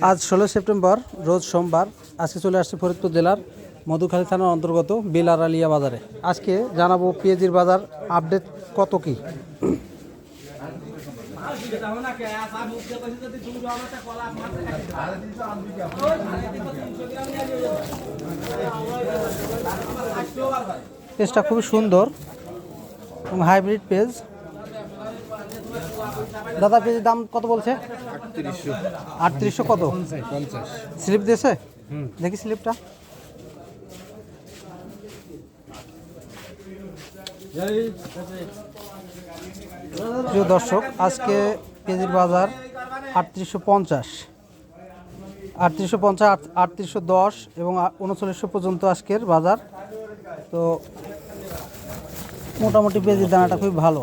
আজ 16 সেপ্টেম্বর, রোজ সোমবার। আজকে চলে আসছে ফরিদপুর জেলার মধুখালী থানার অন্তর্গত বেলার আলিয়া বাজারে। আজকে জানাবো পেঁয়াজির বাজার আপডেট কত কি। পেঁয়াজটা খুবই সুন্দর এবং হাইব্রিড পেঁয়াজ। দাদা পেঁয়াজের দাম কত বলছে? 3800 কত? স্লিপ দিয়েছে? দেখি স্লিপটা। প্রিয় দর্শক, আজকে পেঁয়াজের বাজার 3850, 3810 এবং 3900 পর্যন্ত আজকের বাজার। তো মোটামুটি পেঁয়াজের দানাটা খুবই ভালো।